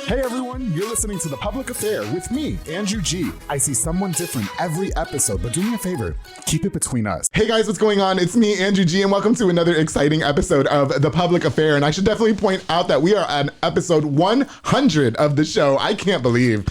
Hey everyone, you're listening to The Public Affair with me, Andrew G. I see someone different every episode, but do me a favor, keep it between us. Hey guys, what's going on? It's me, Andrew G, and welcome to another exciting episode of The Public Affair. And I should definitely point out that we are on episode 100 of the show. I can't believe,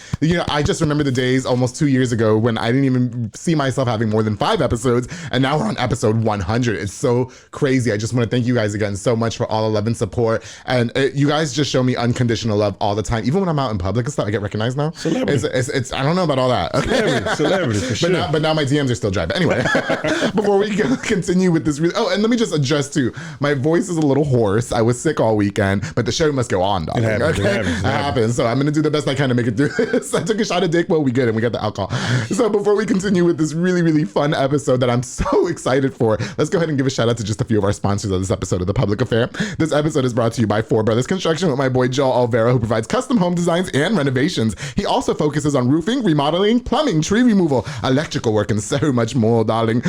I just remember the days almost 2 years ago when I didn't even see myself having more than 5 episodes, and now we're on episode 100. It's so crazy. I just want to thank you guys again so much for all the love and support. And you guys just show me unconditional love all the time. Even when I'm out in public and stuff, I get recognized now. Celebrity. It's I don't know about all that. Okay? Celebrity, for sure. But now my DMs are still dry. But anyway, before we continue with this, and let me just address too, my voice is a little hoarse. I was sick all weekend, but the show must go on, darling. It happens. So I'm going to do the best I can to make it through this. I took a shot of dick, well, we good, and we got the alcohol. So before we continue with this really, really fun episode that I'm so excited for, let's go ahead and give a shout out to just a few of our sponsors of this episode of The Public Affair. This episode is brought to you by Four Brothers Construction with my boy Joel Alvera, who provides custom home designs and renovations. He also focuses on roofing, remodeling, plumbing, tree removal, electrical work, and so much more, darling.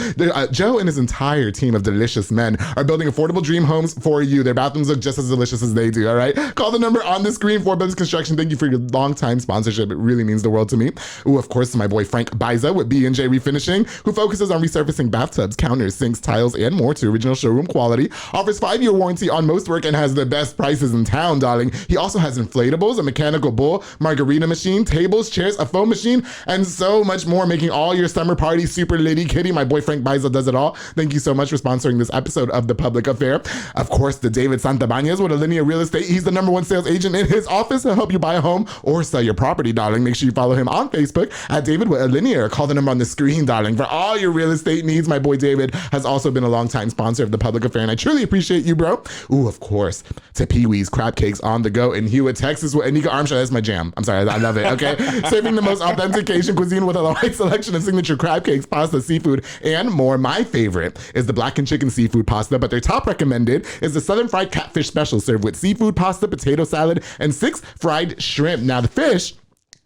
Joe and his entire team of delicious men are building affordable dream homes for you. Their bathrooms look just as delicious as they do, all right? Call the number on the screen, Four Brothers Construction. Thank you for your long-time sponsorship. It really means the world to me. Ooh, of course, my boy Frank Biza with B&J Refinishing, who focuses on resurfacing bathtubs, counters, sinks, tiles, and more to original showroom quality. Offers 5-year warranty on most work and has the best prices in town, darling. He also has inflatables, a mechanical bull, margarita machine, tables, chairs, a foam machine, and so much more, making all your summer parties super litty kitty. My boy Frank Biza does it all. Thank you so much for sponsoring this episode of The Public Affair. Of course, the David Santabañez with Alinea Real Estate. He's the #1 sales agent in his office to help you buy a home or sell your property, darling. Make sure you follow him on Facebook at David with Alinea, or call the number on the screen, darling, for all your real estate needs. My boy David has also been a longtime sponsor of The Public Affair, and I truly appreciate you, bro. Ooh, of course, to Pee-wee's Crab Cakes on the Go in Hewitt, Texas with Anika Armstrong. That's my jam. I'm sorry, I love it, okay? Serving the most authentic Asian cuisine with a wide selection of signature crab cakes, pasta, seafood, and more. My favorite is the blackened chicken seafood pasta, but their top recommended is the southern fried catfish special, served with seafood pasta, potato salad, and 6 fried shrimp. Now, the fish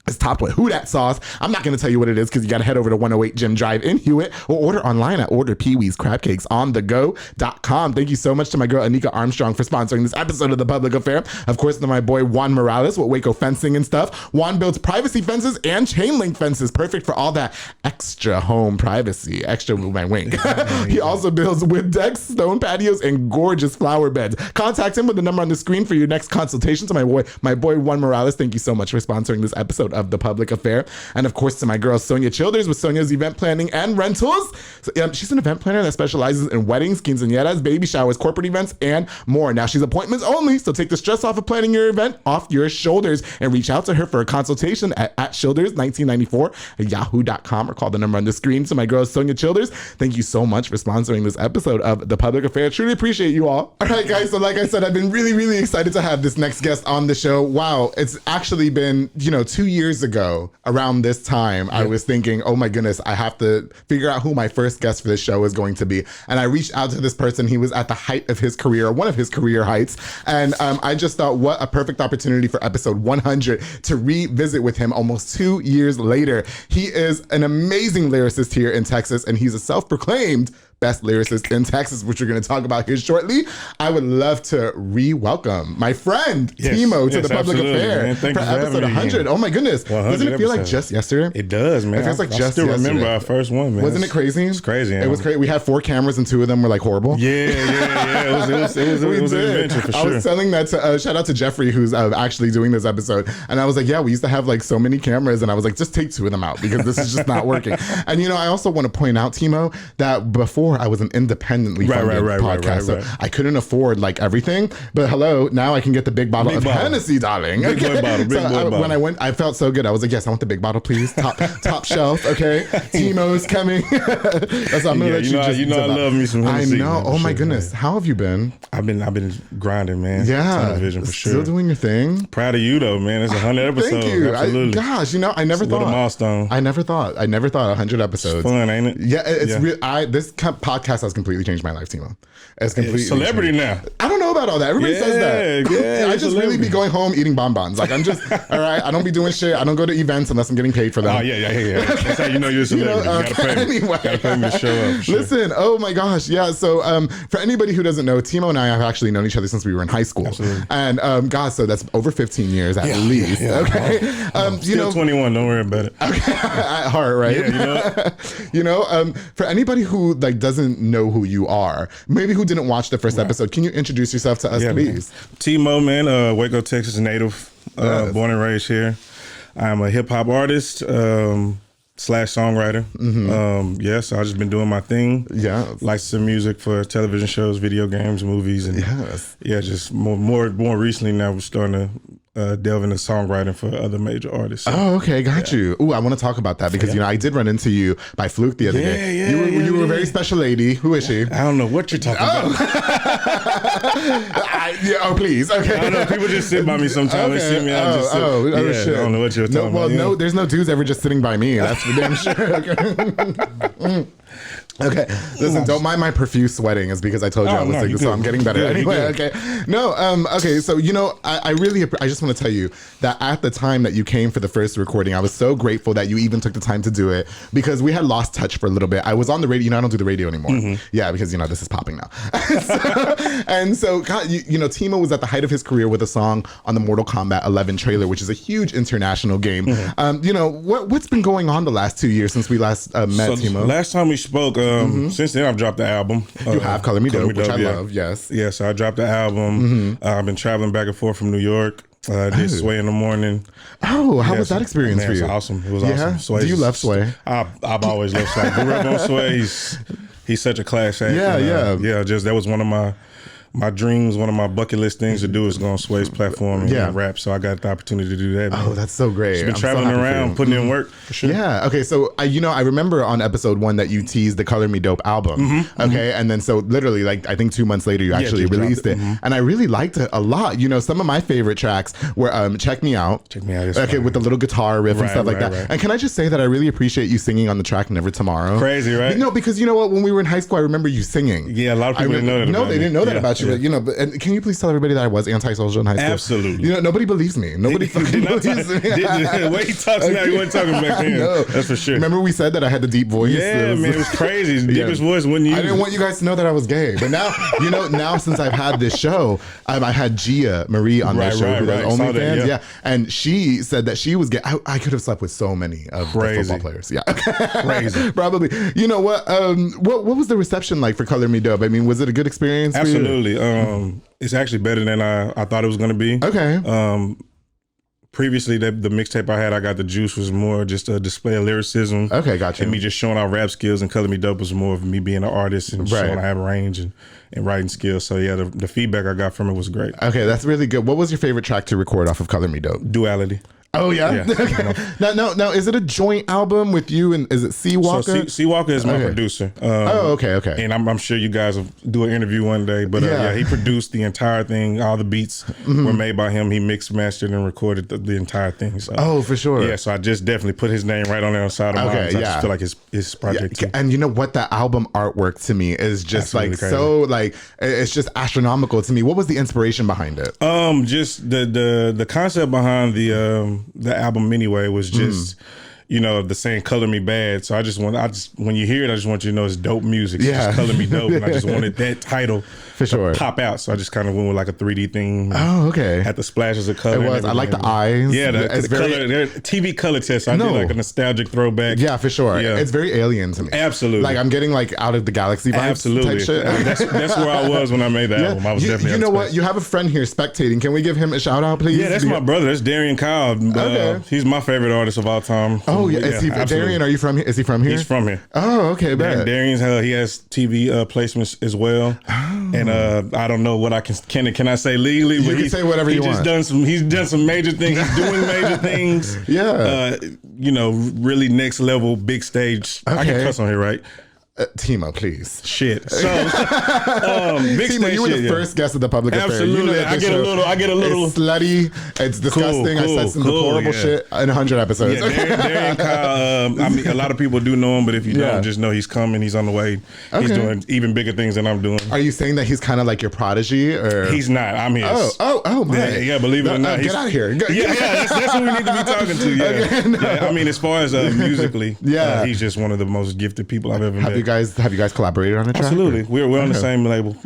is topped with Who Dat sauce. I'm not going to tell you what it is because you got to head over to 108 Gym Drive in Hewitt or order online at orderpeeweescrabcakesonthego.com. Thank you so much to my girl Anika Armstrong for sponsoring this episode of The Public Affair. Of course, to my boy Juan Morales with Waco Fencing and stuff. Juan builds privacy fences and chain link fences, perfect for all that extra home privacy. Extra with my wink. He also builds wood decks, stone patios, and gorgeous flower beds. Contact him with the number on the screen for your next consultation. To my boy Juan Morales, thank you so much for sponsoring this episode of The Public Affair. And of course, to my girl Sonia Childers with Sonia's Event Planning and Rentals. So, she's an event planner that specializes in weddings, quinceañeras, baby showers, corporate events, and more. Now, she's appointments only, so take the stress off of planning your event off your shoulders and reach out to her for a consultation at Childers1994 at yahoo.com, or call the number on the screen. So my girl Sonia Childers, thank you so much for sponsoring this episode of The Public Affair. Truly appreciate you all. All right, guys, so like I said, I've been really, really excited to have this next guest on the show. Wow, it's actually been, 2 years ago around this time, I was thinking, oh my goodness, I have to figure out who my first guest for this show is going to be. And I reached out to this person. He was at the height of his career, one of his career heights. And I just thought, what a perfect opportunity for episode 100 to revisit with him almost 2 years later. He is an amazing lyricist here in Texas, and he's a self-proclaimed best lyricist in Texas, which we're going to talk about here shortly. I would love to re-welcome my friend Timo to The Public Affair for episode 100. Oh my goodness. Doesn't it feel like just yesterday? It does, man. It feels like just yesterday. I still remember yesterday. our first one, man. Wasn't it crazy? It's crazy. It was crazy. We had 4 cameras and 2 of them were like horrible. Yeah. It was an adventure for sure. I was telling that to, shout out to Jeffrey, who's actually doing this episode. And I was like, we used to have like so many cameras, and I was like, just take 2 of them out because this is just not working. And I also want to point out, Timo, that before I was an independently funded podcast, so I couldn't afford like everything. But hello, now I can get the big bottle of Hennessy, darling. Big boy bottle. When I went, I felt so good. I was like, yes, I want the big bottle, please. Top shelf, okay. T-Moe's coming. That's I'm gonna let you just. I love me some Hennessy. I know. Oh my goodness, how have you been? I've been grinding, man. Yeah, television for sure. Still doing your thing. Proud of you though, man. It's 100 episodes. Thank you. Absolutely. I never thought. What a milestone. I never thought 100 episodes. It's fun, ain't it? Yeah, it's real. This podcast has completely changed my life, Timo. It's completely celebrity changed. Now. I don't know about all that. Everybody says that. Yeah, I just really be going home eating bonbons. Like I'm just all right. I don't be doing shit. I don't go to events unless I'm getting paid for them. Oh yeah. That's how you know you're a celebrity. You gotta pay me. Anyway, gotta pay me to show up. Sure. Listen, oh my gosh, yeah. So for anybody who doesn't know, Timo and I have actually known each other since we were in high school. Absolutely. And God, so that's over 15 years at least. Yeah. Okay. Still 21. Don't worry about it. Okay. At heart, right? Yeah, For anybody who like doesn't know who you are, maybe who didn't watch the first episode, can you introduce yourself to us, please? T-Mo, man, Waco, Texas native, born and raised here. I'm a hip hop artist / songwriter. So I've just been doing my thing. Yeah, licensing music for television shows, video games, movies, and just more recently now we're starting to delve into songwriting for other major artists. So. Oh, okay, got you. Ooh, I want to talk about that because I did run into you by fluke the other day. You were a very special lady. Who is she? I don't know what you're talking about. Please. Okay. I don't know. People just sit by me sometimes. They see me. Shit. I don't know what you're talking about. No, there's no dudes ever just sitting by me. That's for damn sure. Okay, listen, don't mind my profuse sweating. It's because I told you I was sick, so I'm getting better. Anyway, okay. No, okay, so, I just want to tell you that at the time that you came for the first recording, I was so grateful that you even took the time to do it because we had lost touch for a little bit. I was on the radio, I don't do the radio anymore. Yeah, because, this is popping now. So, God, Timo was at the height of his career with a song on the Mortal Kombat 11 trailer, which is a huge international game. What's been going on the last 2 years since we last met, Timo? Last time we spoke, since then I've dropped the album. You have Color Me Dope, which I love, yes. Yeah, so I dropped the album. I've been traveling back and forth from New York. Did Sway in the morning. Oh, how was that experience for you? It was awesome. It was awesome. Sway's, do you love Sway? I've always loved Sway. I grew up on Sway. He's such a class act. Yeah. Just that was one of my dreams, one of my bucket list things to do is go on Sway's platform and rap. So I got the opportunity to do that. Man. Oh, that's so great. Just been traveling around, putting in work for sure. Yeah. Okay. So I remember on episode 1 that you teased the Color Me Dope album. Okay. And then so literally I think 2 months later you actually released it. And I really liked it a lot. Some of my favorite tracks were Check Me Out. Check Me Out. Okay. With the little guitar riff and stuff like that. Right. And can I just say that I really appreciate you singing on the track Never Tomorrow. Crazy, right? No, because you know what? When we were in high school, I remember you singing. Yeah. A lot of people didn't know that. No, they didn't know that about you. But, and can you please tell everybody that I was antisocial in high school? Absolutely. Nobody believes me. Nobody fucking believes me. The way he talks now, he wasn't talking back then. No. That's for sure. Remember we said that I had the deep voice? Yeah, man, it was crazy. It's the deepest voice. Wouldn't you? I didn't want you guys to know that I was gay. But now, now since I've had this show, I had Gia Marie on that show who does OnlyFans. Yeah. And she said that she was gay. I could have slept with so many of the football players. Yeah. Crazy. Probably. You know what? What was the reception like for Color Me Dope? I mean, was it a good experience? Absolutely. It's actually better than I thought it was going to be. Okay. Previously, the mixtape I got the juice was more just a display of lyricism. Okay, gotcha. And me just showing out rap skills, and Color Me Dope was more of me being an artist and showing I have range and writing skills. So yeah, the feedback I got from it was great. Okay, that's really good. What was your favorite track to record off of Color Me Dope? Duality. Oh yeah. Okay. Now, is it a joint album with you and is it C Walker? So C Walker is my producer. Okay. And I'm sure you guys will do an interview one day. But he produced the entire thing. All the beats were made by him. He mixed, mastered, and recorded the entire thing. So, for sure. Yeah. So I just definitely put his name right on the side of mine. I just feel like his project. Too. And you know what? The album artwork to me is just absolutely like crazy. So like it's just astronomical to me. What was the inspiration behind it? Just the concept behind the album anyway was just the saying "Color Me Bad." So when you hear it, I just want you to know it's dope music. So just Color Me Dope, and I just wanted that title to pop out. So I just kind of went with like a 3D thing. Oh, okay. Had the splashes of color. It was. I like the eyes. Yeah, the color, TV color test. So I did like a nostalgic throwback. Yeah, for sure. Yeah. It's very alien to me. Absolutely. Like I'm getting like out of the galaxy vibes. Absolutely. Type shit. That's where I was when I made the album. I was definitely. You know what? You have a friend here spectating. Can we give him a shout out, please? Yeah, that's my brother. That's Darian Kyle. Okay. He's my favorite artist of all time. Oh yeah. Is he Darian? Are you from here? Is he from here? He's from here. Oh, okay. Bad. Darian's he has TV placements as well. And I don't know what I can I say legally, but you can say whatever you want. He's done some major things. He's doing major things. Yeah. Really next level, big stage. Okay. I can cuss on here, right? Timo, please. Shit. So, Timo, you were the first guest of the Public Affair. Absolutely. You know I get a little. It's slutty. It's disgusting. I said some deplorable shit in 100 episodes. Yeah, Darian Kyle. I mean, a lot of people do know him, but if you don't, just know he's coming. He's on the way. He's doing even bigger things than I'm doing. Are you saying that he's kind of like your prodigy, or he's not? I'm his. Oh, man. Yeah, believe it or not. Get out of here. That's who we need to be talking to. Yeah. I mean, as far as musically, he's just one of the most gifted people I've ever met. Have you guys collaborated on a track? Absolutely. We're on the same label.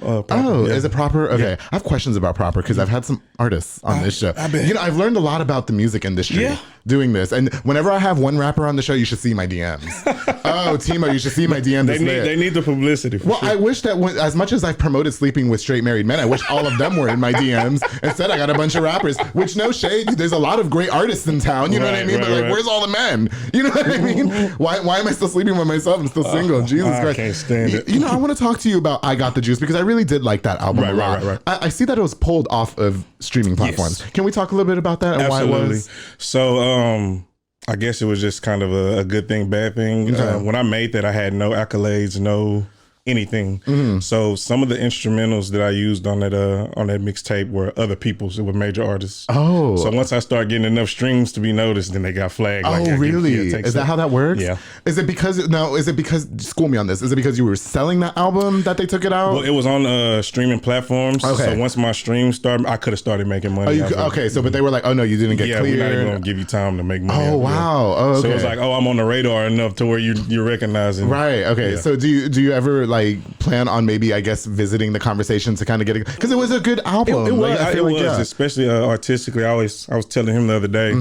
Is it Proper? Okay. Yeah. I have questions about Proper because I've had some artists on this show. I've learned a lot about the music industry doing this. And whenever I have one rapper on the show, you should see my DMs. Timo, you should see my DMs. They need the publicity. Sure. I wish that as much as I've promoted sleeping with straight married men, I wish all of them were in my DMs. Instead, I got a bunch of rappers, which no shade. There's a lot of great artists in town. You know what I mean? But where's all the men? You know what I mean? Why am I still sleeping with myself? I'm still single. Jesus Christ. I can't stand it. I want to talk to you about I Got the Juice because I really did like that album a lot. Right. I see that it was pulled off of streaming platforms. Yes. Can we talk a little bit about that and Absolutely. why it was? So, I guess it was just kind of a good thing, bad thing. When I made that, I had no accolades, no anything. Mm-hmm. So some of the instrumentals that I used on that mixtape were other people's. It were major artists. Oh. So once I started getting enough streams to be noticed, then they got flagged. Really? Is that how that works? Yeah. Is it because school me on this. Is it because you were selling that album that they took it out? Well, it was on streaming platforms. Okay. So once my streams started, I could have started making money. But they were like, oh no, you didn't get cleared. We're not even going to give you time to make money. Oh, wow. Oh, okay. So it was like, I'm on the radar enough to where you're recognizing. Right. Okay. Yeah. So do you ever plan on maybe, I guess, visiting the conversation to kind of get it? Because it was a good album. It was, especially artistically. I was telling him the other day,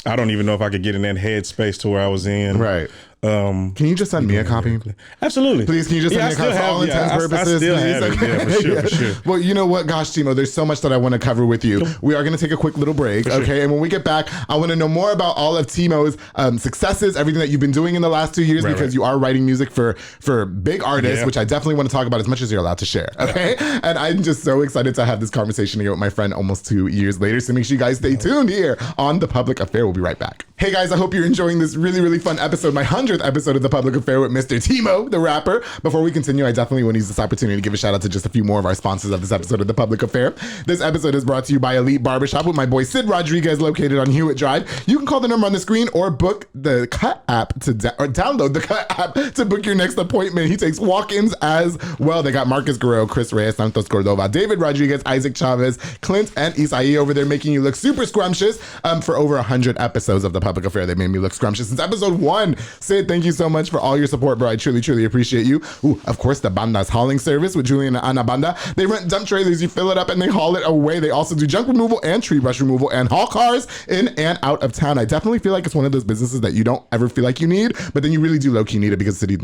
I don't even know if I could get in that headspace to where I was in. Right. Can you just send me a copy? Absolutely. Please, can you just send me a copy for all intents and purposes? I still have it. Yeah, for sure. Well, you know what? Gosh, Timo, there's so much that I want to cover with you. We are going to take a quick little break, okay? And when we get back, I want to know more about all of Timo's successes, everything that you've been doing in the last 2 years, because you are writing music for big artists, which I definitely want to talk about as much as you're allowed to share, okay? And I'm just so excited to have this conversation here with my friend almost 2 years later. So make sure you guys stay tuned here on The Public Affair. We'll be right back. Hey guys, I hope you're enjoying this really, really fun episode, my 100th episode of The Public Affair with Mr. Timo, the rapper. Before we continue, I definitely want to use this opportunity to give a shout out to just a few more of our sponsors of this episode of The Public Affair. This episode is brought to you by Elite Barbershop with my boy Sid Rodriguez, located on Hewitt Drive. You can call the number on the screen or book the Cut app or download the Cut app to book your next appointment. He takes walk-ins as well. They got Marcus Guerrero, Chris Reyes, Santos Cordova, David Rodriguez, Isaac Chavez, Clint, and Isai over there making you look super scrumptious. For over 100 episodes of The Public Affair, they made me look scrumptious since episode 1. Sid, thank you so much for all your support, bro. I truly, truly appreciate you. Ooh, of course, the Banda's hauling service with Julian and Ana Banda. They rent dump trailers, you fill it up and they haul it away. They also do junk removal and tree brush removal and haul cars in and out of town. I definitely feel like it's one of those businesses that you don't ever feel like you need, but then you really do low-key need it because city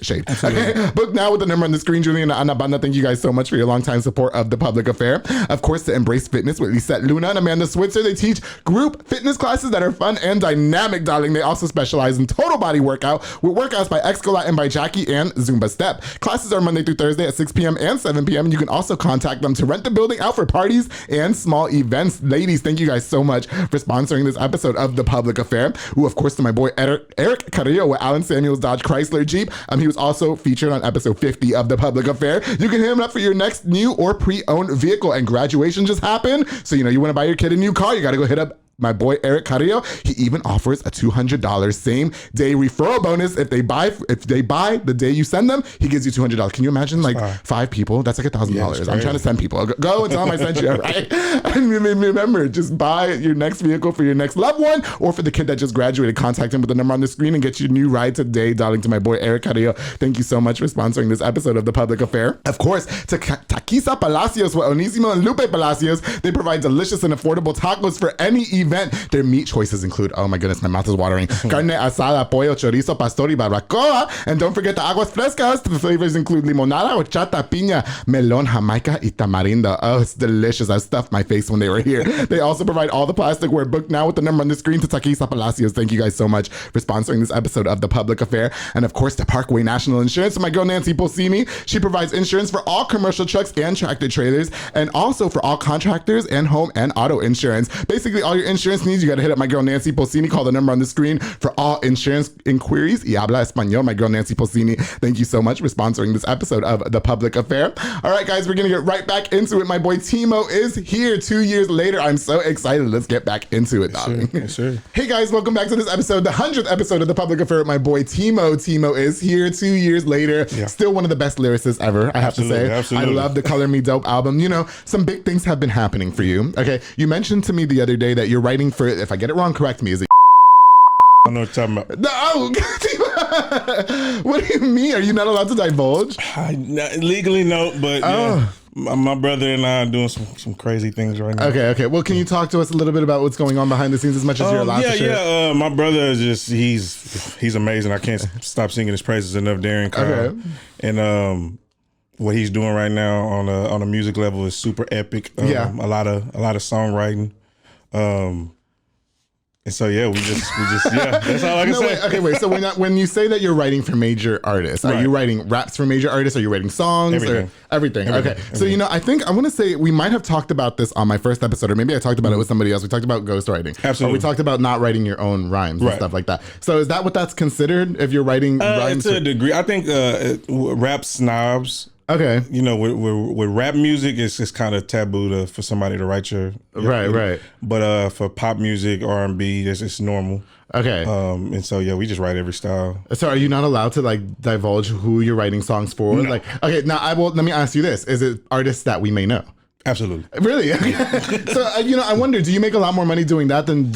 shade. Okay. Book now with the number on the screen, Julian and Ana Banda. Thank you guys so much for your longtime support of The Public Affair. Of course, to Embrace Fitness with Lisette Luna and Amanda Switzer. They teach group fitness classes that are fun and dynamic, darling. They also specialize in total body workout with workouts by Excola and by Jackie and Zumba Step. Classes are Monday through Thursday at 6 p.m. and 7 p.m. And you can also contact them to rent the building out for parties and small events. Ladies, thank you guys so much for sponsoring this episode of The Public Affair. Ooh, of course, to my boy Eric Carrillo with Alan Samuels Dodge Chrysler Jeep. He was also featured on episode 50 of The Public Affair. You can hit him up for your next new or pre-owned vehicle, and graduation just happened. So, you want to buy your kid a new car, you got to go hit up my boy Eric Carrillo. He even offers a $200 same day referral bonus if they buy the day you send them. He gives you $200. Can you imagine 5 people? That's like $1,000. I'm trying to send people. Go and tell them I sent you. Right? And remember, just buy your next vehicle for your next loved one or for the kid that just graduated. Contact him with the number on the screen and get your new ride today, darling. To my boy Eric Carrillo, thank you so much for sponsoring this episode of The Public Affair. Of course, to Taquisa Palacios with Onisimo and Lupe Palacios. They provide delicious and affordable tacos for any event. Their meat choices include, oh my goodness, my mouth is watering, carne asada, pollo, chorizo, pastor, y barbacoa. And don't forget the aguas frescas. The flavors include limonada, horchata, piña, melon, jamaica, y tamarindo. Oh, it's delicious. I stuffed my face when they were here. They also provide all the plasticware. Book now with the number on the screen to Taquisa Palacios. Thank you guys so much for sponsoring this episode of The Public Affair. And of course, the Parkway National Insurance. My girl, Nancy Polsini. She provides insurance for all commercial trucks and tractor trailers, and also for all contractors and home and auto insurance. Basically, all your insurance insurance needs, you got to hit up my girl Nancy Pulsini. Call the number on the screen for all insurance inquiries. Y habla español. My girl Nancy Pulsini, thank you so much for sponsoring this episode of The Public Affair. All right, guys, we're going to get right back into it. My boy Timo is here 2 years later. I'm so excited. Let's get back into it, darling. Yes, sir. Hey, guys, welcome back to this episode, the 100th episode of The Public Affair with my boy Timo. Timo is here 2 years later. Yeah. Still one of the best lyricists ever, I have to say. Absolutely. I love the Color Me Dope album. You know, some big things have been happening for you. Okay, you mentioned to me the other day that you're writing for, if I get it wrong, correct me, is it? I know what you're talking about. No, what do you mean? Are you not allowed to divulge? Legally, no, but yeah. My brother and I are doing some crazy things right now. Okay. Well, can you talk to us a little bit about what's going on behind the scenes as much as you're allowed to share? Yeah. My brother is just, he's amazing. I can't stop singing his praises enough, Darren Kyle. Okay. And what he's doing right now on a music level is super epic. A lot of songwriting. And so we just that's all I can say. Wait. So when you say that you're writing for major artists, are you writing raps for major artists? Are you writing songs? Everything. Okay. So I think I want to say we might have talked about this on my first episode, or maybe I talked about it with somebody else. We talked about ghostwriting. Absolutely. Or we talked about not writing your own rhymes and stuff like that. So is that what that's considered if you're writing rhymes? To a degree. I think rap snobs. Okay. You know, with rap music, it's kind of taboo for somebody to write your right. But for pop music, R&B, it's normal. Okay. And so we just write every style. So are you not allowed to like divulge who you're writing songs for? No. Like, okay, now let me ask you this: is it artists that we may know? Absolutely. Really? So I wonder, do you make a lot more money doing that than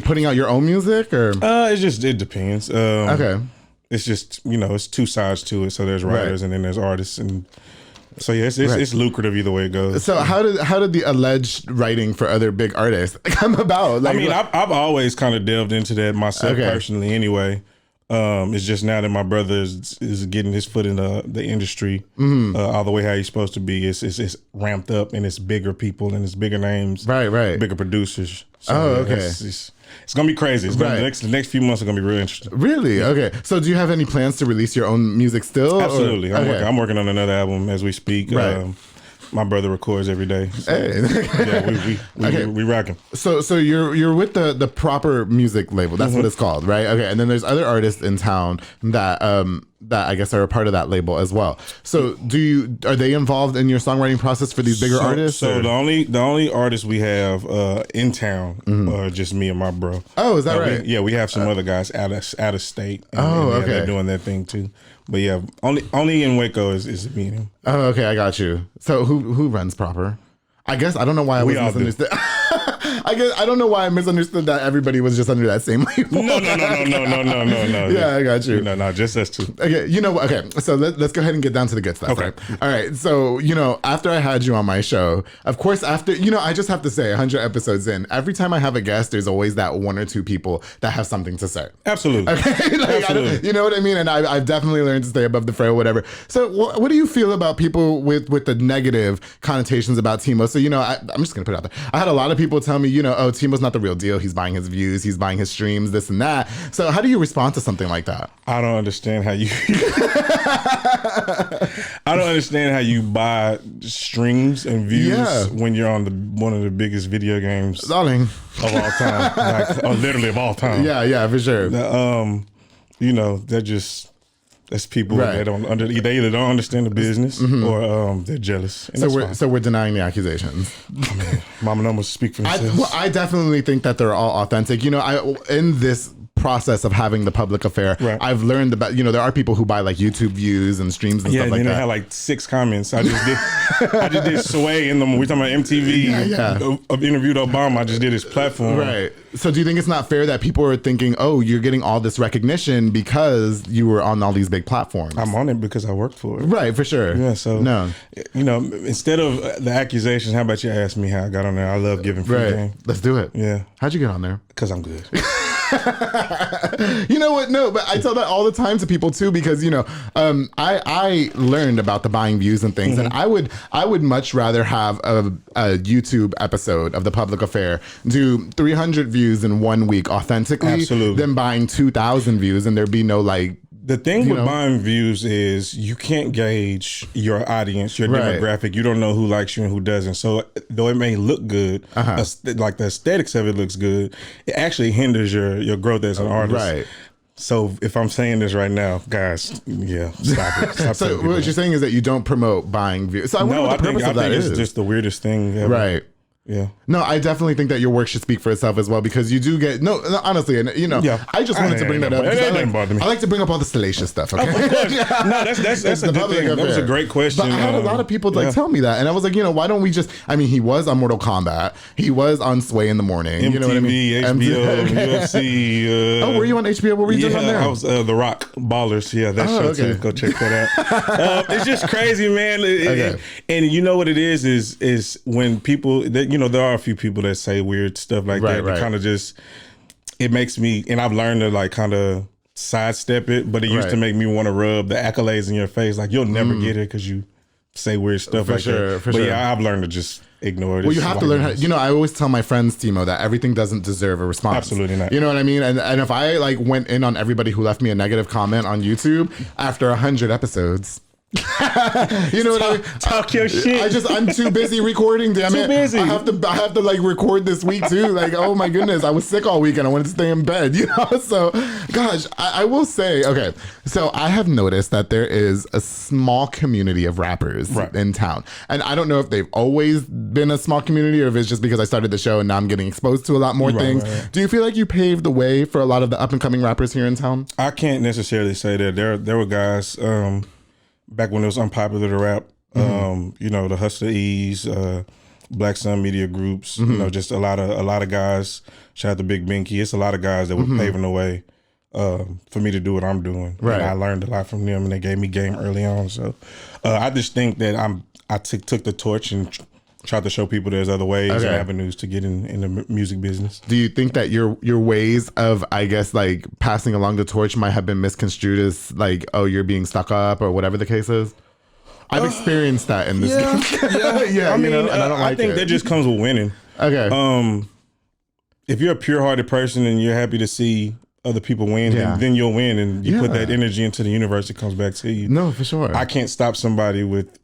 putting out your own music, or? It depends. Okay. It's just, it's two sides to it. So there's writers and then there's artists. And so, it's lucrative either way it goes. So how did the alleged writing for other big artists come about? I've always kind of delved into that myself personally anyway. It's just now that my brother is getting his foot in the industry all the way how he's supposed to be. It's ramped up and it's bigger people and it's bigger names. Right. Bigger producers. So it's gonna be crazy. The next few months are gonna be real interesting. Really? Okay. So do you have any plans to release your own music still? Absolutely. I'm working on another album as we speak. Right. My brother records every day. So, we rocking. So you're with the proper music label. That's what it's called, right? Okay. And then there's other artists in town that I guess are a part of that label as well. So are they involved in your songwriting process for these bigger artists? So the only artists we have in town are just me and my bro. Oh, is that right? We have some other guys out of state. And they're doing their thing too. But only in Waco is me and him. Oh, okay, I got you. So who runs proper? I guess I don't know why I was misunderstood. I don't know why I misunderstood that everybody was just under that same label. No. Yeah, I got you. No, just us two. Okay, okay. So let's go ahead and get down to the good stuff, right? All right. So, after I had you on my show, of course, after, I just have to say 100 episodes in, every time I have a guest, there's always that one or two people that have something to say. Absolutely. Okay. Absolutely. You know what I mean? And I've definitely learned to stay above the fray or whatever. So what do you feel about people with the negative connotations about Timo? So, I'm just going to put it out there. I had a lot of people tell me, Timo's not the real deal. He's buying his views. He's buying his streams, this and that. So how do you respond to something like that? I don't understand how you... I don't understand how you buy streams and views when you're on one of the biggest video games darling, of all time. Literally of all time. Yeah, for sure. They're just... That's people that they either don't understand the business or they're jealous. So we're denying the accusations. Mama numbers speak for themselves. I definitely think that they're all authentic. In this process of having the public affair, I've learned about, there are people who buy like YouTube views and streams and stuff like that. Yeah, and they had like 6 comments. I just did Sway in them. We're talking about MTV. Interviewed Obama. I just did his platform. Right. So do you think it's not fair that people are thinking, oh, you're getting all this recognition because you were on all these big platforms? I'm on it because I worked for it. Right, for sure. Yeah, so, instead of the accusations, how about you ask me how I got on there? I love giving free game. Let's do it. Yeah. How'd you get on there? Because I'm good. You know what? No, but I tell that all the time to people too, because I learned about the buying views and things, and I would much rather have a YouTube episode of The Public Affair do 300 views in 1 week authentically than buying 2,000 views and there be no like The thing with buying views is you can't gauge your audience, your demographic. You don't know who likes you and who doesn't. So though it may look good, like the aesthetics of it looks good, it actually hinders your growth as an artist. Right. So if I'm saying this right now, guys, stop it. Stop so what you're saying is that you don't promote buying views. So I wonder what the purpose of that is. It's just the weirdest thing ever. Right. Yeah. No, I definitely think that your work should speak for itself as well, because you do get honestly, and I just wanted to bring that up. I like to bring up all the salacious stuff. Okay. No, that's a good thing. That was a great question. But I had a lot of people tell me that, and I was like, why don't we just? I mean, he was on Mortal Kombat. He was on Sway in the Morning. MTV, you know what I mean? HBO, UFC. Were you on HBO? What were you doing on there? I was The Rock Ballers. Yeah, that show too. Go check that out. It's just crazy, man. And you know what it is when people that there are a few people that say weird stuff like that. It kind of just, it makes me, and I've learned to like kind of sidestep it, but it used to make me want to rub the accolades in your face. Like, you'll never get it because you say weird stuff that. But yeah, I've learned to just ignore it. Well, you have to learn how, I always tell my friends, Timo, that everything doesn't deserve a response. Absolutely not. You know what I mean? And if I went in on everybody who left me a negative comment on YouTube after 100 episodes, you know what I mean? Talk your shit. I'm too busy recording. Damn it! Busy. I have to record this week too. Like, oh my goodness, I was sick all weekend. I wanted to stay in bed. So gosh, I will say, okay. So I have noticed that there is a small community of rappers in town, and I don't know if they've always been a small community or if it's just because I started the show and now I'm getting exposed to a lot more things. Do you feel like you paved the way for a lot of the up and coming rappers here in town? I can't necessarily say that. There were guys. Back when it was unpopular to rap, the Hustler E's, Black Sun Media Groups, just a lot of guys. Shout out to Big Binky. It's a lot of guys that were paving the way for me to do what I'm doing. Right. And I learned a lot from them, and they gave me game early on. So I just think that I took the torch and tried to show people there's other ways and avenues to get in the music business. Do you think that your ways of, I guess, like passing along the torch might have been misconstrued as like, oh, you're being stuck up or whatever the case is? I've experienced that in this game. Yeah. I mean, and I think that just comes with winning. Okay. If you're a pure-hearted person and you're happy to see other people win, then you'll win, and you put that energy into the universe, it comes back to you. No, for sure. I can't stop somebody with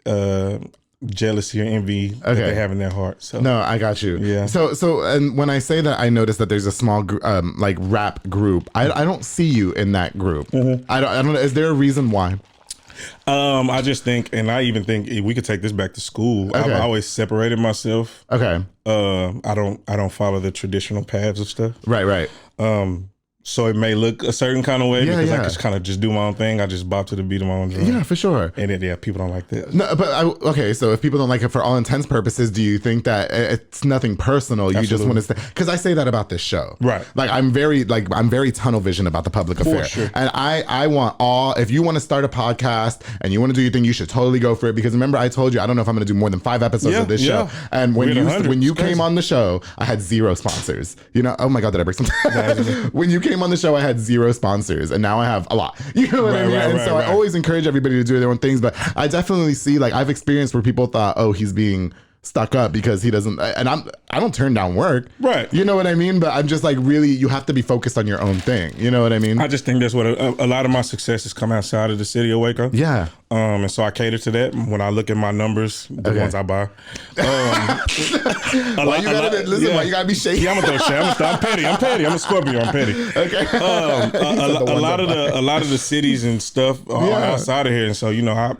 jealousy or envy that they have in their heart. So no, I got you. Yeah. So and when I say that, I notice that there's a small rap group. I don't see you in that group. I don't know. Is there a reason why? I just think, and I even think we could take this back to school. I've always separated myself. Okay. I don't follow the traditional paths of stuff. Right. So it may look a certain kind of way because I just kind of just do my own thing. I just bop to the beat of my own drum. Yeah, for sure. And people don't like that. No, but so if people don't like it for all intents purposes, do you think that it's nothing personal? You just want to say, because I say that about this show, right? Like I'm very tunnel vision about the public affair, sure. And I want if you want to start a podcast and you want to do your thing, you should totally go for it. Because remember, I told you I don't know if I'm going to do more than 5 episodes of this show. And when you came on the show, I had 0 sponsors. Oh my God, did I break something? When you came on the show, I had 0 sponsors, and now I have a lot. You know what I mean? And so I always encourage everybody to do their own things, but I definitely see, I've experienced where people thought, oh, he's being stuck up because he doesn't, and I don't turn down work. Right. You know what I mean? But I'm just really, you have to be focused on your own thing. You know what I mean? I just think that's what a lot of my success has come outside of the city of Waco. Yeah. And so I cater to that when I look at my numbers, the ones I buy. Why you gotta be shaky? Yeah, I'm gonna throw shade. I'm petty. I'm a Scorpio. I'm petty. Okay. A lot of the cities and stuff are outside of here, and so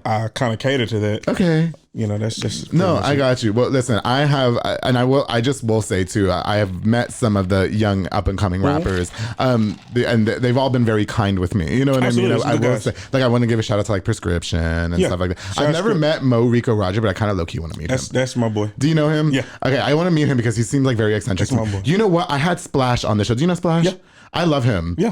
I kind of cater to that. Okay. That's just no. I got you. Well, listen, I have, and I just will say too, I have met some of the young up and coming rappers, and they've all been very kind with me. You know what Absolutely. I mean? I will say, I want to give a shout out to Prescription and stuff like that. I've never met Mo Rico Roger, but I kind of low key want to meet him. That's my boy. Do you know him? Yeah. Okay, I want to meet him because he seems very eccentric. That's my boy. You know what? I had Splash on the show. Do you know Splash? Yeah. I love him. Yeah.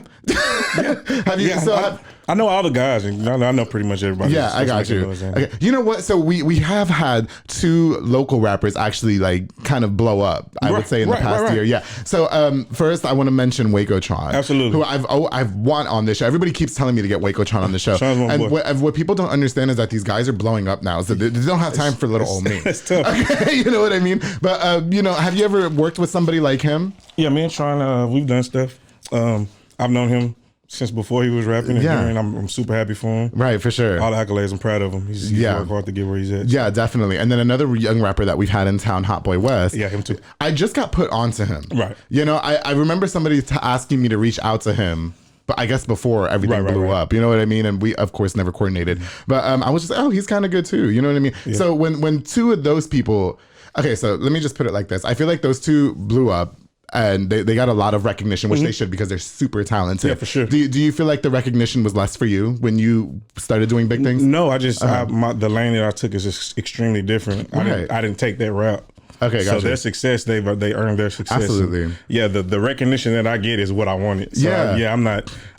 Have you? Yeah, I know all the guys, and I know pretty much everybody. Yeah, I got you. Okay. You know what? So we have had 2 local rappers actually kind of blow up. I would say in the past year. Yeah. So first, I want to mention Wacotron. Absolutely. Who I've want on this show. Everybody keeps telling me to get Wacotron on the show. And what people don't understand is that these guys are blowing up now, so they don't have time for little old me. It's tough. Okay, you know what I mean? But have you ever worked with somebody like him? Yeah, me and Tron, we've done stuff. I've known him since before he was rapping and hearing. I'm super happy for him. Right, for sure. All the accolades, I'm proud of him. He's worked hard to get where he's at. Yeah, definitely. And then another young rapper that we've had in town, Hot Boy West. Yeah, him too. I just got put onto him. Right. You know, I remember somebody asking me to reach out to him, but I guess before everything blew up, you know what I mean? And we, of course, never coordinated. But I was just, he's kind of good too. You know what I mean? Yeah. So when two of those people, okay, so let me just put it like this. I feel like those two blew up. And they got a lot of recognition, which they should because they're super talented. Yeah, for sure. Do you feel like the recognition was less for you when you started doing big things? No, I just the lane that I took is just extremely different. Right. I didn't take that route. Okay, gotcha. So their success, they earned their success. Absolutely. And yeah, the recognition that I get is what I wanted. So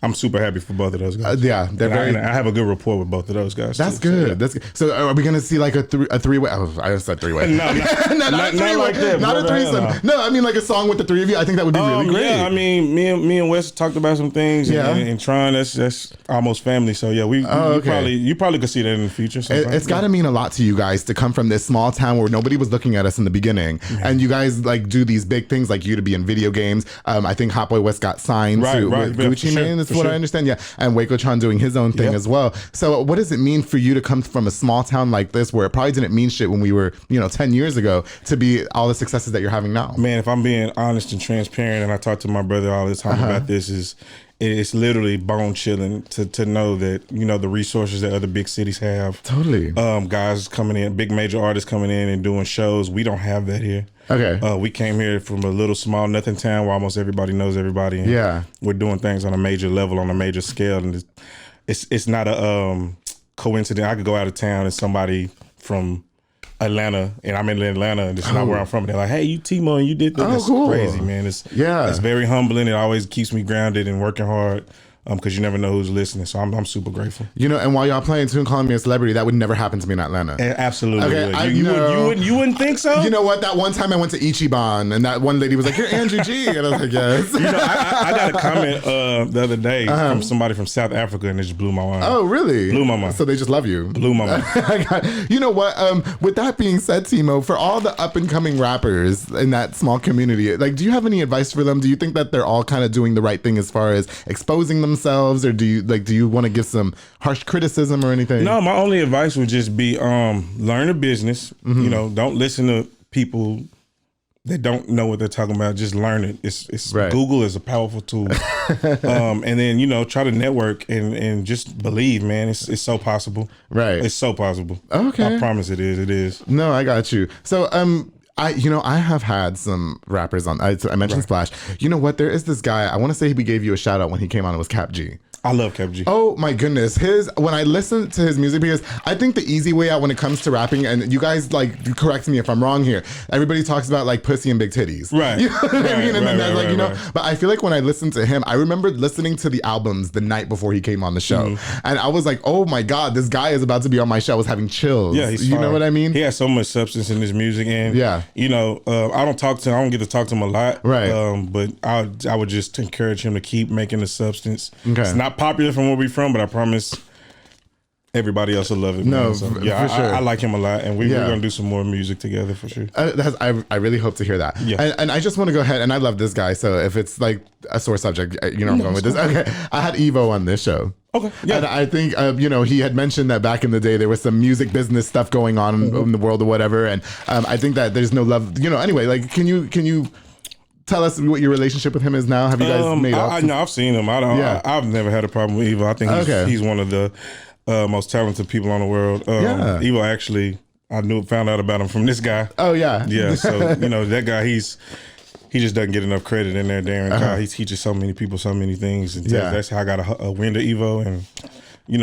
I'm super happy for both of those guys. I have a good rapport with both of those guys. That's good. So, That's good. So are we gonna see like a three-way? Oh, I said three-way. No, not like that. Not a threesome. No, I mean like a song with the three of you. I think that would be really great. Yeah, I mean, me and Wes talked about some things. And Tron, that's almost family. So yeah, you probably could see that in the future. It's got to mean a lot to you guys to come from this small town where nobody was looking at us in the beginning, and you guys like do these big things, like you to be in video games. I think Hot Boy West got signed with Gucci Mane. That's what I understand. Yeah, and Waco Tron doing his own thing as well. So what does it mean for you to come from a small town like this, where it probably didn't mean shit when we were 10 years ago, to be all the successes that you're having now? Man, if I'm being honest and transparent, and I talk to my brother all the time about this, it's literally bone chilling to know that the resources that other big cities have. Totally. Guys coming in, big major artists coming in and doing shows. We don't have that here. Okay. We came here from a little small nothing town where almost everybody knows everybody. And we're doing things on a major level, on a major scale, and it's not a coincidence. I could go out of town and somebody from Atlanta, and I'm in Atlanta, and it's not where I'm from. They're like, "Hey, you T-Moe, and you did that." That's crazy, man. It's very humbling. It always keeps me grounded and working hard. Because you never know who's listening, so I'm super grateful. And while y'all playing tune, calling me a celebrity, that would never happen to me in Atlanta. Absolutely. Okay, you wouldn't think so? You know what? That one time I went to Ichiban, and that one lady was like, "You're Andrew G," and I was like, "Yes." I got a comment the other day from somebody from South Africa, and it just blew my mind. Oh, really? Blew my mind. So they just love you. Blew my mind. You know what? With that being said, Timo, for all the up and coming rappers in that small community, like, do you have any advice for them? Do you think that they're all kind of doing the right thing as far as exposing themselves, or do you want to give some harsh criticism or anything? No, my only advice would just be learn a business. Don't listen to people that don't know what they're talking about. Just learn it. It's right. Google is a powerful tool. And then try to network and just believe, man. It's so possible. Right. It's so possible. Okay. I promise it is. It is. No, I got you. So I have had some rappers on. I mentioned Splash. You know what? There is this guy. I want to say we gave you a shout out when he came on. It was Cap G. I love Cap G. Oh my goodness. When I listen to his music, because I think the easy way out when it comes to rapping, and you guys like correct me if I'm wrong here, everybody talks about like pussy and big titties. Right. You know what I mean? And then but I feel like when I listen to him, I remember listening to the albums the night before he came on the show. And I was like, oh my God, this guy is about to be on my show. I was having chills. Yeah, he's you fire. know what I mean? He has so much substance in his music, and I don't get to talk to him a lot. Right. But I would just encourage him to keep making the substance. Okay. It's not popular from where we're from, but I promise everybody else will love it. No, so, for sure. I like him a lot, and we're going to do some more music together for sure. I really hope to hear that. Yeah. And I just want to go ahead, and I love this guy, so if it's like a sore subject, I'm going with this. Okay, I had Evo on this show. Okay. Yeah. And I think he had mentioned that back in the day there was some music business stuff going on in the world or whatever, and I think that there's no love. Anyway, like can you tell us what your relationship with him is now? Have you guys made up? I've seen him. I've never had a problem with Evo. I think he's one of the most talented people on the world. Evo, actually, I found out about him from this guy. Oh yeah. Yeah. So that guy, he just doesn't get enough credit in there, Darren. He teaches so many people so many things, and that's how I got a win to Evo. And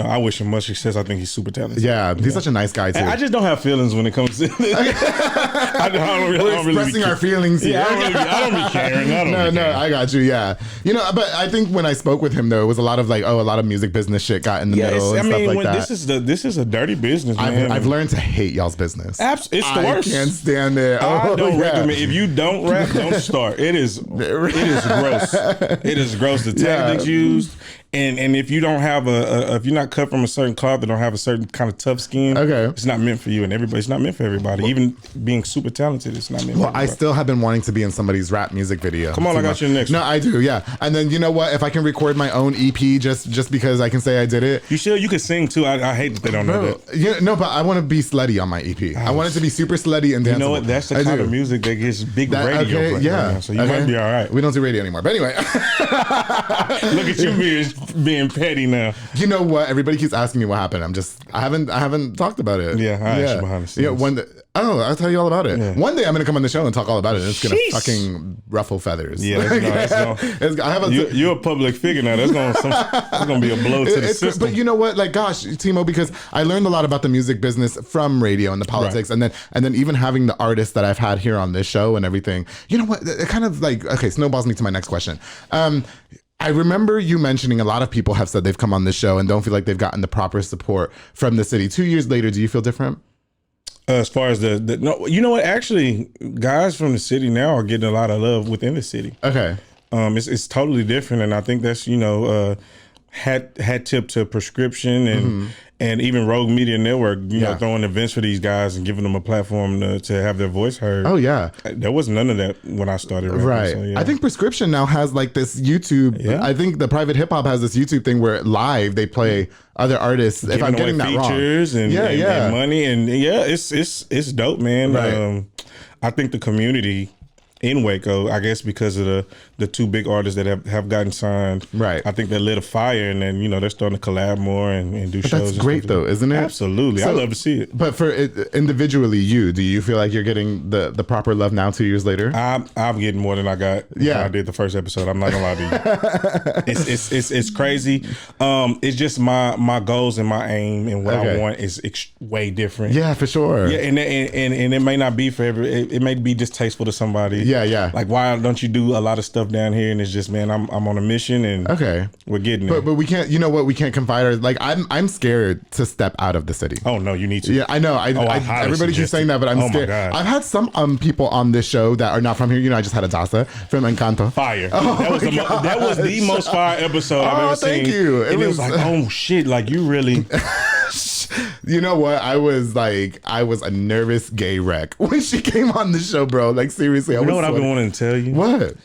I wish him much success. I think he's super talented. Yeah, he's such a nice guy too. I just don't have feelings when it comes to We're expressing our feelings here. Yeah, I don't be caring. No, I got you. Yeah, but I think when I spoke with him though, it was a lot of like, a lot of music business shit got in the middle and stuff like that. This is a dirty business, man. I've learned to hate y'all's business. It's the worst. I can't stand it. I don't recommend. If you don't rap, don't start. It is gross. It is gross. The tactics used. And if you don't have if you're not cut from a certain cloth that don't have a certain kind of tough skin, it's not meant for you. And it's not meant for everybody. Even being super talented. It's not me. Well, I still have been wanting to be in somebody's rap music video. Come on, I got you next. No, I do, yeah. And then you know what? If I can record my own EP just because I can say I did it. You sure you can sing too? I hate that they don't know that. Yeah, no, but I want to be slutty on my EP. I want it to be super slutty and danceable. You know what? That's the kind of music that gets big radio. Okay, yeah. Right, so you might be all right. We don't do radio anymore. But anyway. Look at you being petty now. You know what? Everybody keeps asking me what happened. I haven't talked about it. Yeah, I asked you behind the scenes. Yeah, I'll tell you all about it. Yeah. One day I'm gonna come on the show and talk all about it. And it's gonna Jeez. fucking ruffle feathers. Yeah, you're a public figure now. That's gonna be a blow to the system. But you know what? Like, gosh, Timo, because I learned a lot about the music business from radio and the politics, right. and then even having the artists that I've had here on this show and everything. You know what? It kind of like snowballs me to my next question. I remember you mentioning a lot of people have said they've come on this show and don't feel like they've gotten the proper support from the city. 2 years later, do you feel different? As far as no, you know what? Actually, guys from the city now are getting a lot of love within the city. Okay, it's totally different, and I think that's hat tip to Prescription and even Rogue Media Network, you know, throwing events for these guys and giving them a platform to have their voice heard. Oh yeah, there was none of that when I started rapping, right. So, yeah. I think Prescription now has like this YouTube. Yeah. I think the Private Hip Hop has this YouTube thing where live they play other artists. If I'm getting that features wrong, and money and it's dope, man. Right. I think the community in Waco, I guess because of the two big artists that have gotten signed. Right. I think that lit a fire, and then, they're starting to collab more and do shows. That's great though, isn't it? Absolutely. So, I love to see it. But for individually, do you feel like you're getting the proper love now 2 years later? I'm getting more than I got when I did the first episode. I'm not gonna lie to you. It's crazy. It's just my goals and my aim and what I want is way different. Yeah, for sure. Yeah, and it may not be for it may be distasteful to somebody. Yeah. Like, why don't you do a lot of stuff down here? And it's just, man, I'm on a mission, and we're getting it. But we can't. You know what? We can't confide. Like, I'm scared to step out of the city. Oh no, you need to. Yeah, I know. Everybody keeps saying that, but I'm scared. I've had some people on this show that are not from here. I just had Adasa from Encanto. Fire. That was the most fire episode I've ever seen. Thank you. It was like, oh shit, like you really. You know what? I was a nervous gay wreck when she came on the show, bro. Like, seriously, You know what I've been wanting to tell you? What?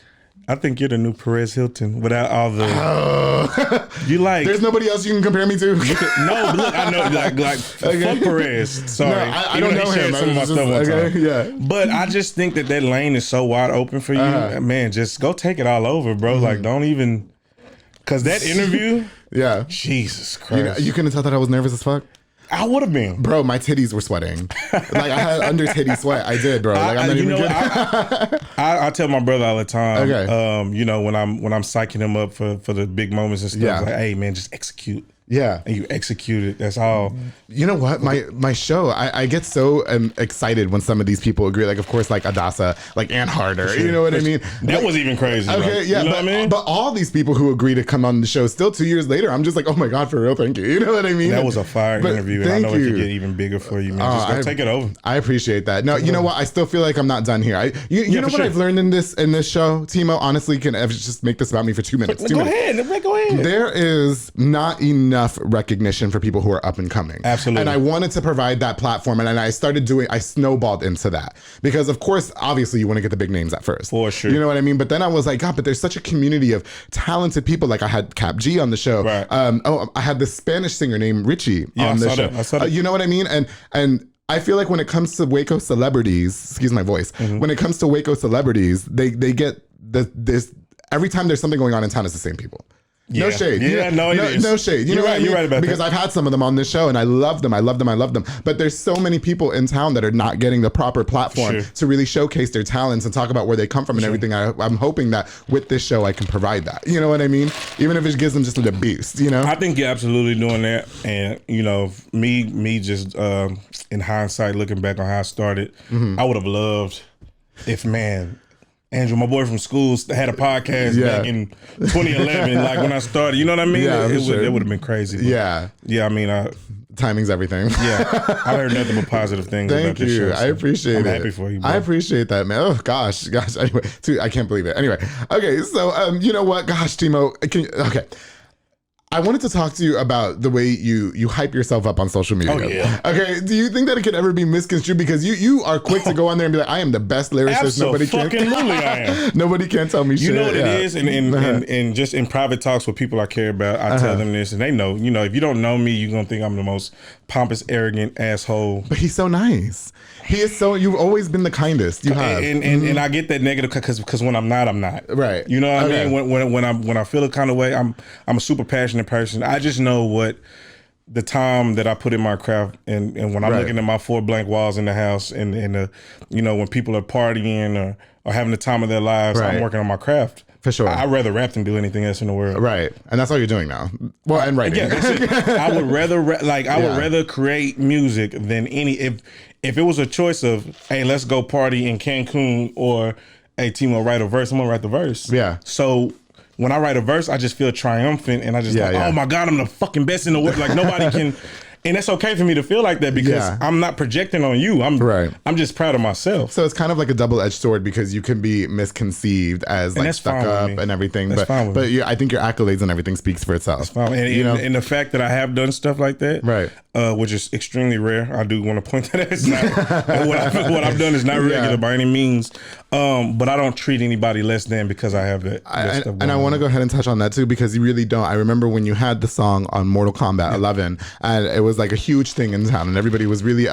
I think you're the new Perez Hilton without all the. You like. There's nobody else you can compare me to. No, but look, I know, like fuck Perez. Sorry, no, I don't know him. Some of my stuff one time. Yeah, but I just think that lane is so wide open for you, man. Just go take it all over, bro. Like, don't even. Cause that interview. Yeah. Jesus Christ. You couldn't tell that I was nervous as fuck. I would have been, bro. My titties were sweating. Like, I had under titty sweat. I did, bro. Like, I'm not even kidding. I tell my brother all the time. Okay. When I'm psyching him up for the big moments and stuff. Like, hey man, just execute. Yeah. And you execute it. That's all. You know what? My show, I get so excited when some of these people agree. Like, of course, like Adasa, like Ann Harder. Sure. You know what I mean? That was even crazy. Okay, right? yeah. You know what I mean? But all these people who agree to come on the show, still 2 years later, I'm just like, oh my God, for real, thank you. You know what I mean? That was a fire interview. And I know it could get even bigger for you, man. Just go take it over. I appreciate that. No, you know what? I still feel like I'm not done here. You know what I've learned in this show, Timo? Honestly, can I just make this about me for 2 minutes? Go ahead. There is not enough recognition for people who are up and coming. Absolutely. And I wanted to provide that platform, and I snowballed into that. Because of course, obviously you want to get the big names at first. For sure. You know what I mean? But then I was like, God, but there's such a community of talented people. Like, I had Cap G on the show. Right. I had this Spanish singer named Richie on the show. I saw that. You know what I mean? And I feel like when it comes to Waco celebrities, excuse my voice, when it comes to Waco celebrities, they get this every time there's something going on in town, it's the same people. Yeah. No shade. Yeah, no shade. You're right. You're right about because that. I've had some of them on this show, and I love them. But there's so many people in town that are not getting the proper platform to really showcase their talents and talk about where they come from and everything. I'm hoping that with this show, I can provide that. You know what I mean? Even if it gives them just a little boost. You know? I think you're absolutely doing that. And me just in hindsight, looking back on how I started, I would have loved if, man. Andrew, my boy from school, had a podcast back in 2011, like when I started. You know what I mean? Yeah, it would have been crazy. Yeah. I mean, timing's everything. Yeah, I heard nothing but positive things. Thank you. This show, I appreciate it. I'm happy for you, bro. I appreciate that, man. Oh gosh. Anyway, I can't believe it. Anyway, okay. So you know what? Gosh, Timo. Okay. I wanted to talk to you about the way you hype yourself up on social media. Oh, yeah. Okay, do you think that it could ever be misconstrued? Because you are quick to go on there and be like, I am the best lyricist. Nobody can. I am. Nobody can tell me shit. You know what it is? And just in private talks with people I care about, I tell them this, and they know. You know, if you don't know me, you're going to think I'm the most pompous, arrogant asshole. But he's so nice. He is so. You've always been the kindest. You have, and I get that negative because when I'm not, I'm not. Right. You know what I mean? When I feel a kind of way, I'm a super passionate person. I just know what the time that I put in my craft, and when I'm looking at my 4 blank walls in the house, and you know, when people are partying or having the time of their lives, I'm working on my craft. For sure. I'd rather rap than do anything else in the world. Right. And that's all you're doing now. Well, and writing. Yeah, I would rather would rather create music than if it was a choice of, hey, let's go party in Cancun, or hey, Timo, write a verse, I'm gonna write the verse. Yeah. So when I write a verse, I just feel triumphant, and I just oh my God, I'm the fucking best in the world. Like nobody can. And it's okay for me to feel like that because I'm not projecting on you. I'm just proud of myself. So it's kind of like a double-edged sword because you can be misconceived as like stuck up and everything. But I think your accolades and everything speaks for itself. That's fine. And the fact that I have done stuff like that, which is extremely rare. I do want to point that out. It's not, what I've done is not regular by any means. But I don't treat anybody less than because I have that. And I want to go ahead and touch on that too, because you really don't. I remember when you had the song on Mortal Kombat 11, and it was like a huge thing in town, and everybody was really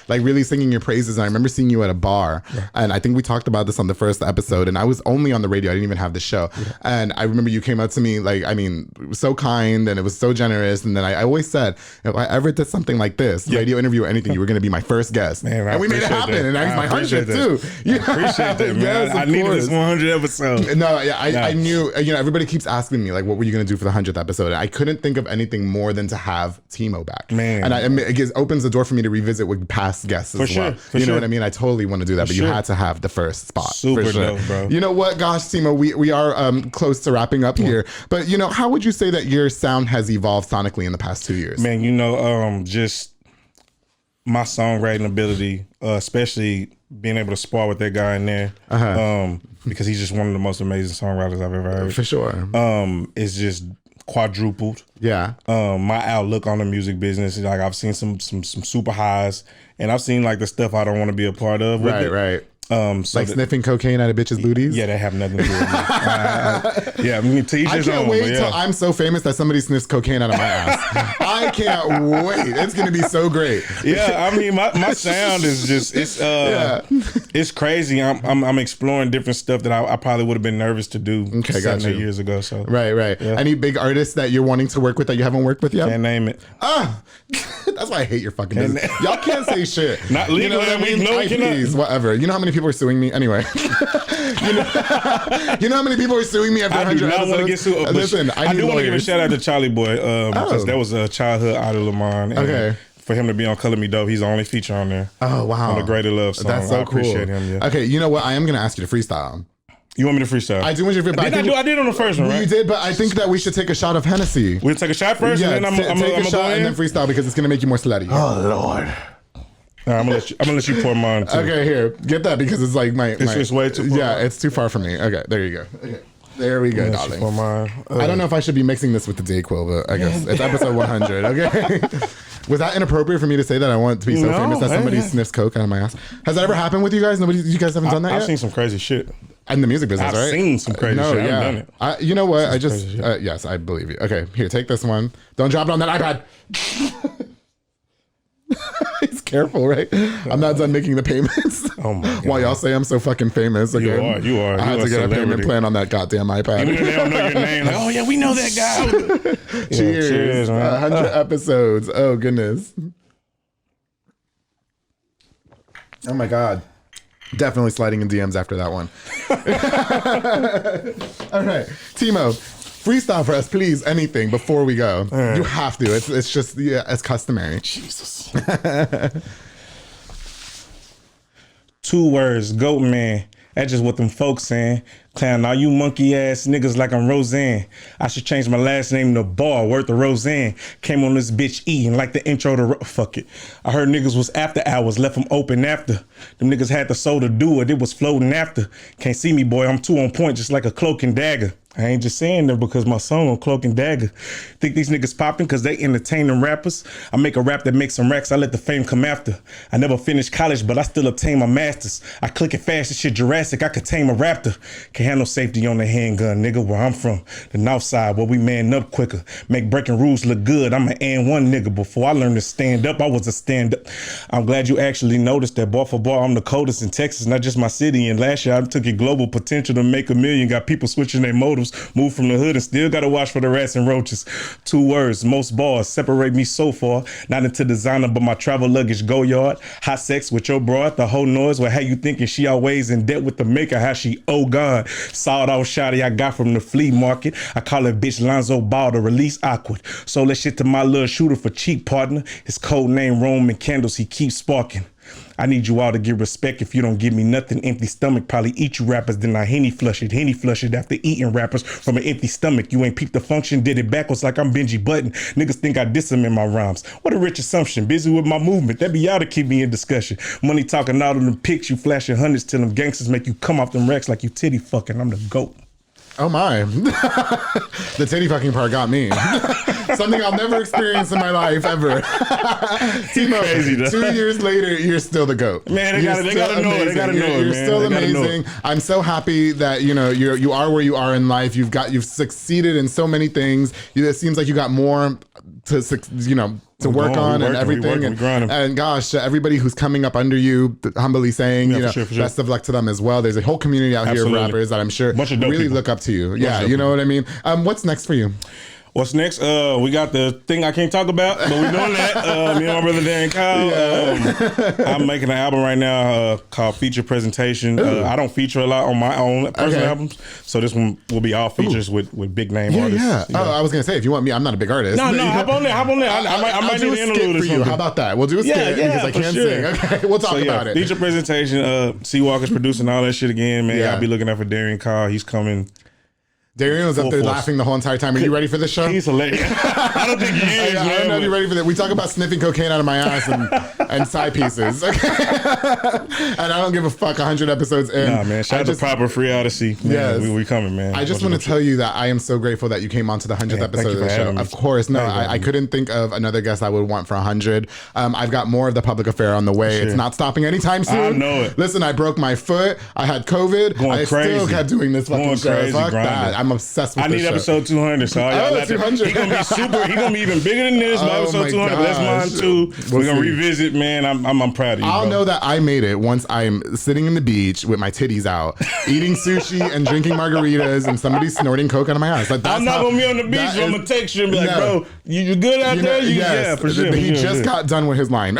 really singing your praises. And I remember seeing you at a bar, and I think we talked about this on the first episode, and I was only on the radio. I didn't even have the show. And I remember you came up to me it was so kind and it was so generous. And then I always said, if I ever did something like this, radio interview or anything, you were going to be my first guest. Man, and we made it happen. That. And that was my 100th too. I appreciate that, man. Yes, I needed this 100 episode. No, yeah, I knew, everybody keeps asking me, like, what were you going to do for the 100th episode? And I couldn't think of anything more than to have T-Moe back. Man. And it opens the door for me to revisit with past guests as well. You know what I mean? I totally want to do that, but you had to have the first spot. Super dope, bro. You know what? Gosh, Timo, we are close to wrapping up here. But, how would you say that your sound has evolved sonically in the past 2 years? Man, just my songwriting ability, especially being able to spar with that guy in there, because he's just one of the most amazing songwriters I've ever heard. For sure. It's just quadrupled. Yeah. My outlook on the music business, like I've seen some super highs, and I've seen like the stuff I don't want to be a part of. Right. So sniffing cocaine out of bitches' booties? Yeah, that have nothing to do with me. I can't wait till I'm so famous that somebody sniffs cocaine out of my ass. I can't wait. It's going to be so great. Yeah, I mean, my sound is just, it's crazy. I'm exploring different stuff that I probably would have been nervous to do 7 8 years ago. So Right. Yeah. Any big artists that you're wanting to work with that you haven't worked with yet? Can't name it. That's why I hate your fucking business. Y'all can't say shit. Not legal. You know what I mean? IPs, whatever. You know how many people are suing me? Anyway. you know how many people are suing me after 100 episodes? I do not want to get sued. Listen, I do want to give a shout out to Charlie Boy, because that was a childhood idol of mine. Okay. For him to be on Color Me Dope, he's the only feature on there. Oh, wow. On the Greater Love song. That's so I appreciate him, yeah. Okay, you know what? I am going to ask you to freestyle. You want me to freestyle? I do want you to freestyle. I did on the first one, right? You did, but I think that we should take a shot of Hennessy. We'll take a shot first, and then I'm take a shot and then freestyle, because it's going to make you more slutty. Oh, Lord. I'm gonna let you pour mine too. Okay, here, get that, because it's like it's way too far. Yeah, it's too far from me. Okay, there you go. Okay. There we go, darling. Pour mine. I don't know if I should be mixing this with the Dayquil, but I guess it's episode 100. Okay. Was that inappropriate for me to say that I want to be so famous that somebody sniffs coke out of my ass? Has that ever happened with you guys? You guys haven't done that yet? I've seen some crazy shit. In the music business, right? I've seen some crazy shit. I haven't done it. You know what? Yes, I believe you. Okay, here, take this one. Don't drop it on that iPad. He's careful, right? I'm not done making the payments. Oh my God. While y'all say I'm so fucking famous. Again, You are. I had to get a payment plan on that goddamn iPad. Even if they don't know your name. Like, oh yeah, we know that guy. Cheers, man. 100 episodes. Oh goodness. Oh my God. Definitely sliding in DMs after that one. All right, Timo, freestyle for us, please. Anything before we go. You have to. It's just it's customary. Jesus. 2 words, goat man. That's just what them folks saying. Clown, all you monkey ass niggas like I'm Roseanne. I should change my last name to Bar, worth of Roseanne. Came on this bitch eating like the intro to fuck it. I heard niggas was after hours, left them open after. Them niggas had the soul to do it, it was floating after. Can't see me, boy, I'm too on point, just like a cloak and dagger. I ain't just saying that because my song on Cloak and Dagger. Think these niggas popping because they entertaining rappers? I make a rap that makes some racks, I let the fame come after. I never finished college, but I still obtain my masters. I click it fast, this shit Jurassic, I could tame a raptor. Can't have no safety on the handgun, nigga, where I'm from. The north side, where we man up quicker. Make breaking rules look good, I'm an and one nigga. Before I learned to stand up, I was a stand up. I'm glad you actually noticed that bar for bar, I'm the coldest in Texas, not just my city. And last year I took your global potential to make $1 million, got people switching their motives. Moved from the hood and still gotta watch for the rats and roaches. 2 words, most bars, separate me so far. Not into designer, but my travel luggage go yard. Hot sex with your broad, the whole noise. Well, how you thinking she always in debt with the maker? How she, oh God. Sawed off shotty I got from the flea market. I call it bitch Lonzo Ball to release awkward. Sold that shit to my little shooter for cheap partner. His code name Roman Candles, he keeps sparking. I need you all to give respect. If you don't give me nothing, empty stomach probably eat you rappers. Then I Henny flush it after eating rappers from an empty stomach. You ain't peeped the function, did it backwards like I'm Benji Button. Niggas think I diss them in my rhymes. What a rich assumption. Busy with my movement. That be out to keep me in discussion. Money talking out of them pics, you flashing hundreds till them gangsters make you come off them racks like you titty fucking. I'm the GOAT. Oh my. The titty fucking part got me. Something I'll never experience in my life ever. Timo, crazy, 2 years later, you're still the GOAT. Man, they gotta know it. They gotta know it, You're man. still amazing. I'm so happy that you are where you are in life. You've succeeded in so many things. It seems like you got more to work on and everything. And gosh, everybody who's coming up under you, humbly saying, for sure. Best of luck to them as well. There's a whole community out here of rappers that I'm sure really look up to you. Yeah, you know what I mean? What's next for you? What's next? We got the thing I can't talk about, but we're doing that. Me and my brother Dan Kyle. Yeah. I'm making an album right now called Feature Presentation. I don't feature a lot on my own personal albums, so this one will be all features with big name artists. Yeah. Oh, I was gonna say, if you want me, I'm not a big artist. No, hop on there. I might do need a an skit interlude for you. How about that? We'll do a skit because I can't sing. Okay, we'll talk about it. Feature Presentation. C. Walker's producing all that shit again, man. I'll be looking out for Darian Kyle. He's coming. Darian was up there laughing the whole entire time. Are you ready for this show? He's hilarious. I don't think he is. I don't know if you're ready for that. We talk about sniffing cocaine out of my ass and side pieces. Okay? And I don't give a fuck 100 episodes in. Nah, man. Shout out to Proper Free Odyssey. Yes. We coming, man. I just want to tell you that I am so grateful that you came on to the 100th episode of the show. Of course. No, I couldn't think of another guest I would want for 100. I've got more of the public affair on the way. It's not stopping anytime soon. I know it. Listen, I broke my foot. I had COVID. I still kept doing this fucking show. Fuck that. I'm obsessed with this. Episode 200, so y'all 200. He gonna be even bigger than this. By episode 200, that's mine too. We're gonna revisit, man. I'm proud of you. I'll know that I made it once I'm sitting in the beach with my titties out, eating sushi and drinking margaritas, and somebody snorting coke out of my ass. Like, I'm not gonna be on the beach. I'm gonna text you and be like, bro, you good out there? Yeah, for sure. He just got done with his line.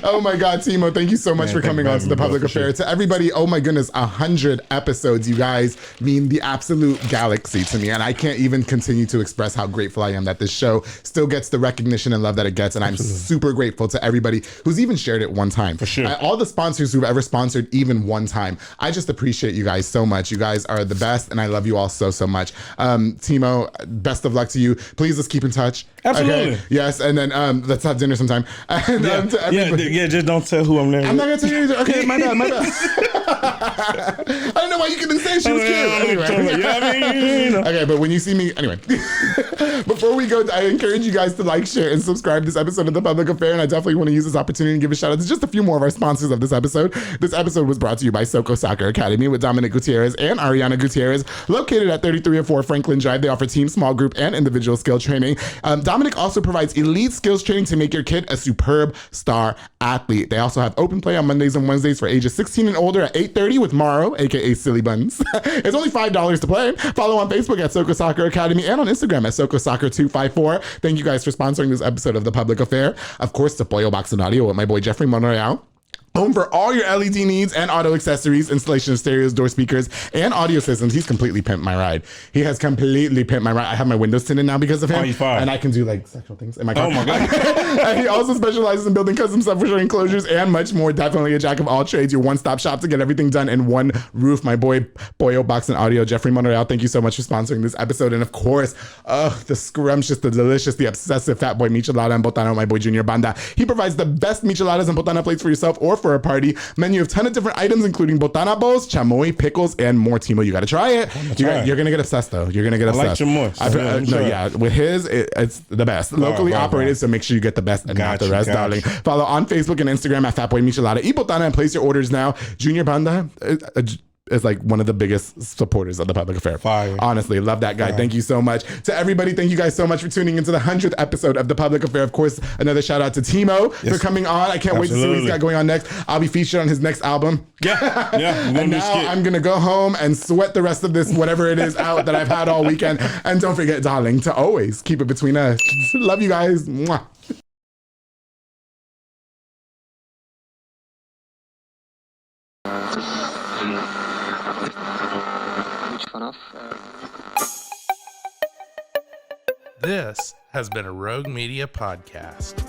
Oh my God, Timo, thank you so much for coming on to the public affair. To everybody, oh my goodness, 100 episodes. You guys mean the absolute galaxy to me, and I can't even continue to express how grateful I am that this show still gets the recognition and love that it gets, and I'm super grateful to everybody who's even shared it one time. For sure. All the sponsors who've ever sponsored even one time. I just appreciate you guys so much. You guys are the best, and I love you all so much. Timo, best of luck to you. Please, let's keep in touch. Absolutely. Okay? Yes, and then let's have dinner sometime. And, just don't tell who I'm there. I'm not gonna tell you either. Okay, my bad. I don't know why you couldn't say she was cute. Anyway. Okay, but when you see me, anyway. Before we go, I encourage you guys to like, share, and subscribe to this episode of The Public Affair, and I definitely want to use this opportunity to give a shout out to just a few more of our sponsors of this episode. This episode was brought to you by Soko Soccer Academy with Dominic Gutierrez and Ariana Gutierrez, located at 3304 Franklin Drive. They offer team, small group, and individual skill training. Dominic also provides elite skills training to make your kid a superb star athlete. They also have open play on Mondays and Wednesdays for ages 16 and older at 8:30 with Morrow, aka Silly Buns. It's only $5 to play. Follow on Facebook at Soko Soccer Academy and on Instagram at Soko Soccer 254. Thank you guys for sponsoring this episode of The Public Affair. Of course, the Pollo Box and Audio with my boy Jeffrey Monreal. Home for all your LED needs and auto accessories, installation of stereos, door speakers, and audio systems. He's completely pimped my ride. He has completely pimped my ride. I have my windows tinted now because of him. Oh, he's fine. And I can do like sexual things in my car. Oh my God. And he also specializes in building custom subwoofer enclosures and much more. Definitely a jack of all trades. Your one-stop shop to get everything done in one roof. My boy, Pollo Box and Audio, Jeffrey Monreal. Thank you so much for sponsoring this episode. And of course, the scrumptious, the delicious, the obsessive fat boy michelada and botana, my boy Junior Banda. He provides the best micheladas and botana plates for yourself or for a party. Menu of 10 of different items, including botana bowls, chamoy, pickles, and more. Timo, you got to try it. You're going to get obsessed, though. You're going to get obsessed. I like chamoy. With his, it's the best. Locally operated, so make sure you get the best and not the rest, darling. Follow on Facebook and Instagram at Fatboy Michelada. Eat botana and place your orders now. Junior Banda is like one of the biggest supporters of the Public Affair. Fire. Honestly, love that guy. Thank you so much. To everybody, thank you guys so much for tuning into the 100th episode of the Public Affair. Of course, another shout out to Timo for coming on. I can't wait to see what he's got going on next. I'll be featured on his next album. And now I'm going to go home and sweat the rest of this, whatever it is, out that I've had all weekend. And don't forget, darling, to always keep it between us. Love you guys. Mwah. This has been a Rogue Media podcast.